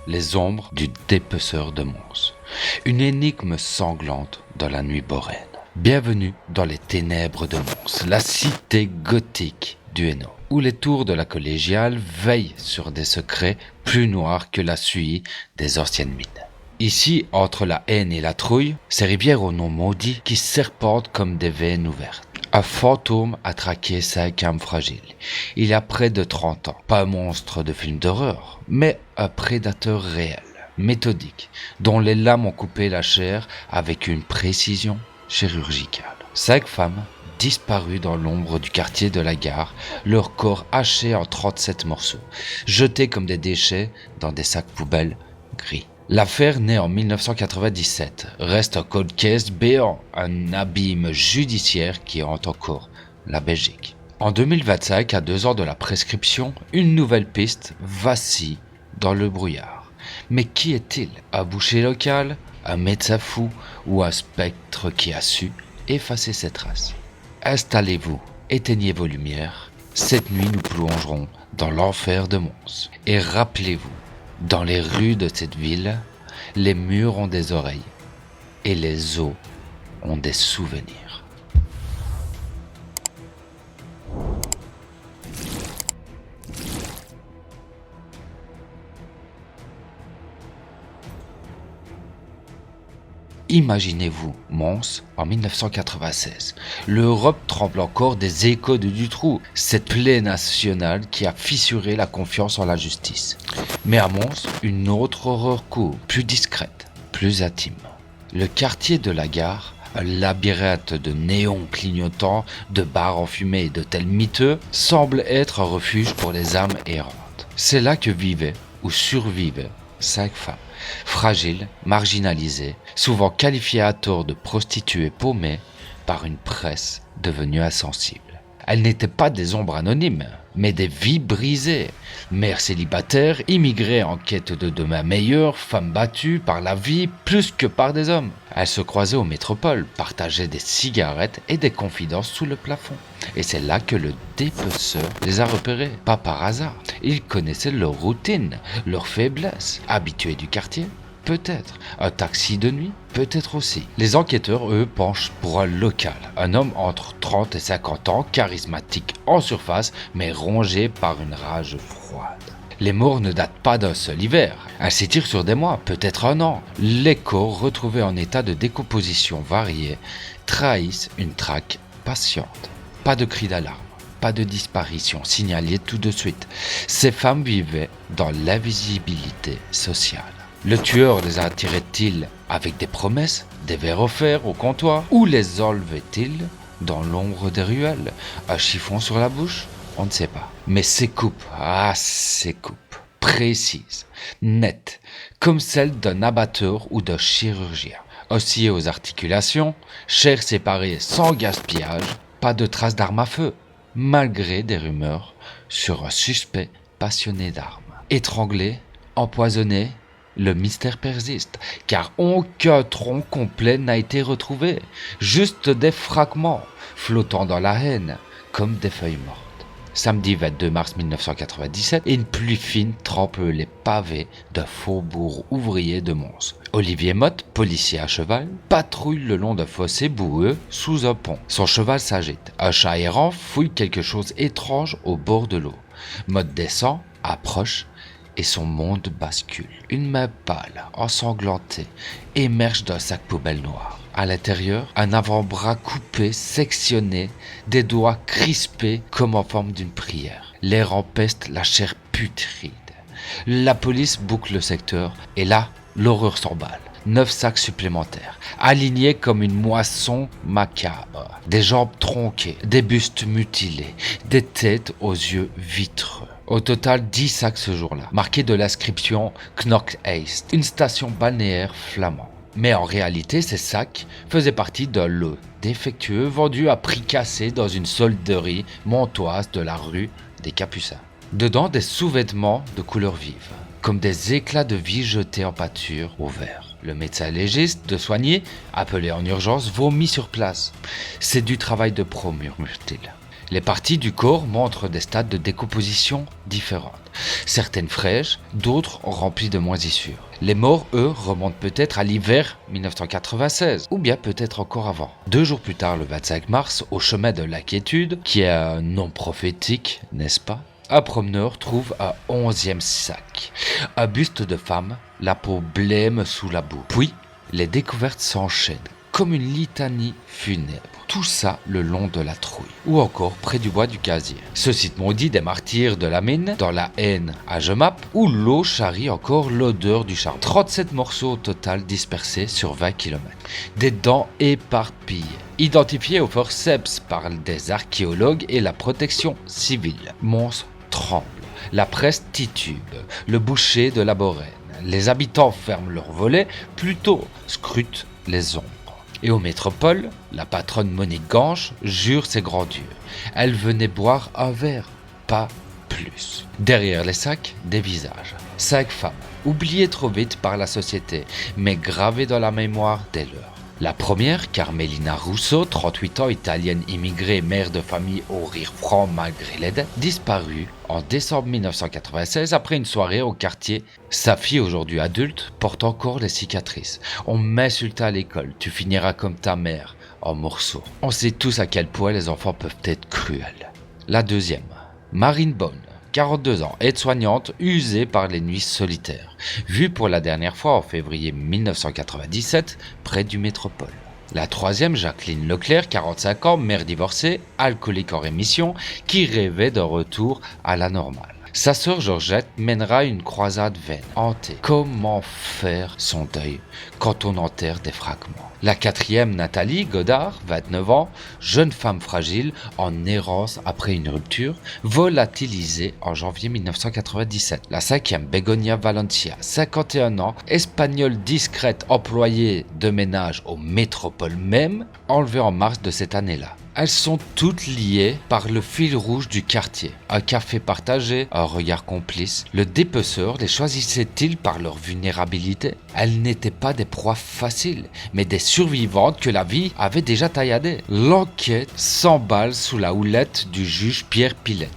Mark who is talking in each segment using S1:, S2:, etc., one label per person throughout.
S1: les ombres du dépeceur de Mons. Une énigme sanglante dans la nuit boréenne. Bienvenue dans les ténèbres de Mons, la cité gothique du Hainaut, où les tours de la collégiale veillent sur des secrets plus noirs que la suie des anciennes mines. Ici, entre la haine et la trouille, ces rivières au nom maudit qui serpentent comme des veines ouvertes. Un fantôme a traqué 5 âmes fragiles. Il y a près de 30 ans. Pas un monstre de film d'horreur, mais un prédateur réel, méthodique, dont les lames ont coupé la chair avec une précision chirurgicale. 5 femmes disparues dans l'ombre du quartier de la gare, leurs corps hachés en 37 morceaux, jetés comme des déchets dans des sacs poubelles gris. L'affaire née en 1997 reste un cold case béant, un abîme judiciaire qui hante encore la Belgique. En 2025, à 2 ans de la prescription, une nouvelle piste vacille dans le brouillard. Mais qui est-il? Un boucher local, un médecin fou ou un spectre qui a su effacer ses traces? Installez-vous, éteignez vos lumières. Cette nuit, nous plongerons dans l'enfer de Mons. Et rappelez-vous, dans les rues de cette ville, les murs ont des oreilles et les os ont des souvenirs. Imaginez-vous Mons en 1996. L'Europe tremble encore des échos de Dutroux, cette plaie nationale qui a fissuré la confiance en la justice. Mais à Mons, une autre horreur court, plus discrète, plus intime. Le quartier de la gare, un labyrinthe de néons clignotants, de bars enfumés et d'hôtels miteux, semble être un refuge pour les âmes errantes. C'est là que vivaient ou survivaient 5 femmes, fragiles, marginalisées, souvent qualifiées à tort de prostituées paumées par une presse devenue insensible. Elles n'étaient pas des ombres anonymes, mais des vies brisées. Mères célibataires, immigrées en quête de demain meilleur, femmes battues par la vie plus que par des hommes. Elles se croisaient aux métropoles, partageaient des cigarettes et des confidences sous le plafond. Et c'est là que le dépeceur les a repérées, pas par hasard. Il connaissait leur routine, leurs faiblesses. Habitués du quartier, peut-être. Un taxi de nuit, peut-être aussi. Les enquêteurs, eux, penchent pour un local. Un homme entre 30 et 50 ans, charismatique en surface, mais rongé par une rage froide. Les morts ne datent pas d'un seul hiver. Elles s'étirent sur des mois, peut-être un an. Les corps, retrouvés en état de décomposition variée, trahissent une traque patiente. Pas de cri d'alarme, pas de disparition signalée tout de suite. Ces femmes vivaient dans l'invisibilité sociale. Le tueur les attirait-il avec des promesses, des verres offerts au comptoir, ou les enlevait-il dans l'ombre des ruelles, un chiffon sur la bouche? On ne sait pas. Mais ces coupes, ces coupes, précises, nettes, comme celles d'un abatteur ou d'un chirurgien, oscillées aux articulations, chair séparée sans gaspillage, pas de traces d'armes à feu, malgré des rumeurs sur un suspect passionné d'armes. Étranglé, empoisonné, le mystère persiste, car aucun tronc complet n'a été retrouvé, juste des fragments flottant dans la haine, comme des feuilles mortes. Samedi 22 mars 1997, une pluie fine trempe les pavés d'un faubourg ouvrier de Mons. Olivier Motte, policier à cheval, patrouille le long d'un fossé boueux sous un pont. Son cheval s'agite. Un chat errant fouille quelque chose étrange au bord de l'eau. Motte descend, approche, et son monde bascule. Une main pâle, ensanglantée, émerge d'un sac poubelle noir. À l'intérieur, un avant-bras coupé, sectionné, des doigts crispés comme en forme d'une prière. L'air empeste la chair putride. La police boucle le secteur et là, l'horreur s'emballe. 9 sacs supplémentaires, alignés comme une moisson macabre. Des jambes tronquées, des bustes mutilés, des têtes aux yeux vitreux. Au total, 10 sacs ce jour-là, marqués de l'inscription Knock East, une station balnéaire flamande. Mais en réalité, ces sacs faisaient partie d'un lot défectueux vendu à prix cassé dans une solderie montoise de la rue des Capucins. Dedans, des sous-vêtements de couleur vive, comme des éclats de vie jetés en pâture au vert. Le médecin légiste de soigner, appelé en urgence, vomit sur place. « C'est du travail de pro », murmure-t-il. Les parties du corps montrent des stades de décomposition différentes. Certaines fraîches, d'autres remplies de moisissures. Les morts, eux, remontent peut-être à l'hiver 1996, ou bien peut-être encore avant. 2 jours plus tard, le 25 mars, au chemin de l'inquiétude, qui est un nom prophétique, n'est-ce pas? Un promeneur trouve un 11e sac. Un buste de femme, la peau blême sous la boue. Puis, les découvertes s'enchaînent, comme une litanie funèbre. Tout ça le long de la Trouille, ou encore près du bois du Casier. Ce site maudit des martyrs de la mine, dans la haine à Jemap, où l'eau charrie encore l'odeur du charbon. 37 morceaux au total dispersés sur 20 km. Des dents éparpillées, identifiées au forceps par des archéologues et la protection civile. Mons tremble, la presse titube, le boucher de la Boraine. Les habitants ferment leurs volets, plutôt scrutent les ombres. Et aux métropoles, la patronne Monique Ganche jure ses grandeurs. Elle venait boire un verre, pas plus. Derrière les sacs, des visages. 5 femmes, oubliées trop vite par la société, mais gravées dans la mémoire des leurs. La première, Carmelina Russo, 38 ans, italienne immigrée, mère de famille au rire franc malgré les dettes, disparue en décembre 1996 après une soirée au quartier. Sa fille, aujourd'hui adulte, porte encore les cicatrices. On m'insulte à l'école, tu finiras comme ta mère, en morceaux. On sait tous à quel point les enfants peuvent être cruels. La deuxième, Marine Bonne, 42 ans, aide-soignante, usée par les nuits solitaires, vue pour la dernière fois en février 1997 près du Métropole. La troisième, Jacqueline Leclerc, 45 ans, mère divorcée, alcoolique en rémission, qui rêvait d'un retour à la normale. Sa sœur Georgette mènera une croisade vaine, hantée. Comment faire son deuil quand on enterre des fragments? La quatrième, Nathalie Godard, 29 ans, jeune femme fragile, en errance après une rupture, volatilisée en janvier 1997. La cinquième, Begonia Valencia, 51 ans, espagnole discrète, employée de ménage aux métropoles même, enlevée en mars de cette année-là. Elles sont toutes liées par le fil rouge du quartier. Un café partagé, un regard complice. Le dépeceur les choisissait-il par leur vulnérabilité? Elles n'étaient pas des proies faciles, mais des survivantes que la vie avait déjà tailladées. L'enquête s'emballe sous la houlette du juge Pierre Pilette.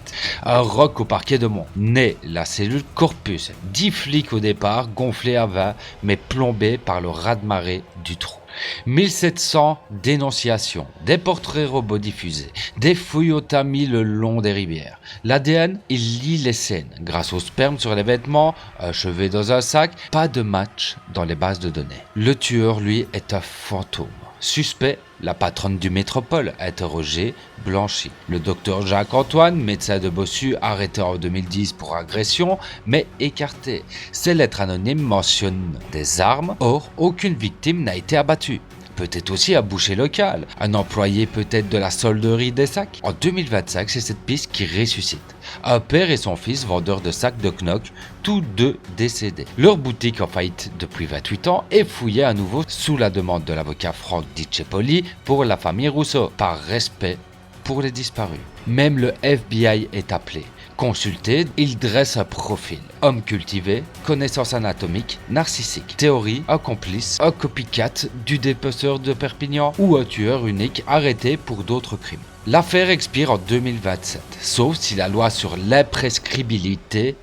S1: Un roc au parquet de Mons. Né la cellule Corpus. 10 flics au départ, gonflés à 20, mais plombés par le raz-de-marée du trou. 1700 dénonciations, des portraits robots diffusés, des fouilles au tamis le long des rivières. L'ADN, il lit les scènes. Grâce au sperme sur les vêtements, achevé dans un sac, pas de match dans les bases de données. Le tueur, lui, est un fantôme. Suspect, la patronne du Métropole, interrogée, blanchie. Le docteur Jacques-Antoine, médecin de Bossu, arrêté en 2010 pour agression, mais écarté. Ces lettres anonymes mentionnent des armes, or aucune victime n'a été abattue. Peut-être aussi un boucher local, un employé peut-être de la solderie des sacs. En 2025, c'est cette piste qui ressuscite. Un père et son fils vendeurs de sacs de Knock, tous deux décédés. Leur boutique en faillite depuis 28 ans est fouillée à nouveau sous la demande de l'avocat Franck Dicepoli pour la famille Rousseau, par respect pour les disparus. Même le FBI est appelé. Consulté, il dresse un profil. Homme cultivé, connaissance anatomique, narcissique. Théorie, un complice, un copycat du dépeceur de Perpignan ou un tueur unique arrêté pour d'autres crimes. L'affaire expire en 2027, sauf si la loi sur l'imprescriptibilité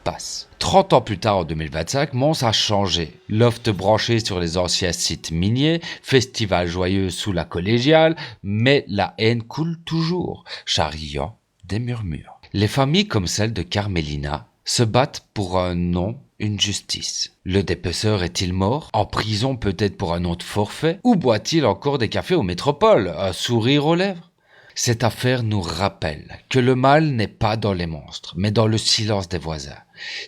S1: passe. 30 ans plus tard, en 2025, Mons a changé. Loft branché sur les anciens sites miniers, festival joyeux sous la collégiale, mais la haine coule toujours, charriant des murmures. Les familles comme celle de Carmelina se battent pour un nom, une justice. Le dépeceur est-il mort? En prison peut-être pour un autre forfait? Ou boit-il encore des cafés aux métropoles, un sourire aux lèvres? Cette affaire nous rappelle que le mal n'est pas dans les monstres, mais dans le silence des voisins.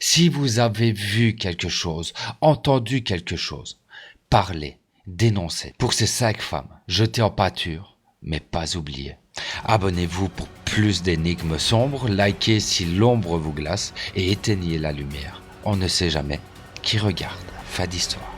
S1: Si vous avez vu quelque chose, entendu quelque chose, parlez, dénoncez. Pour ces 5 femmes, jetées en pâture, mais pas oubliées. Abonnez-vous pour plus d'énigmes sombres, likez si l'ombre vous glace et éteignez la lumière. On ne sait jamais qui regarde. Fin d'histoire.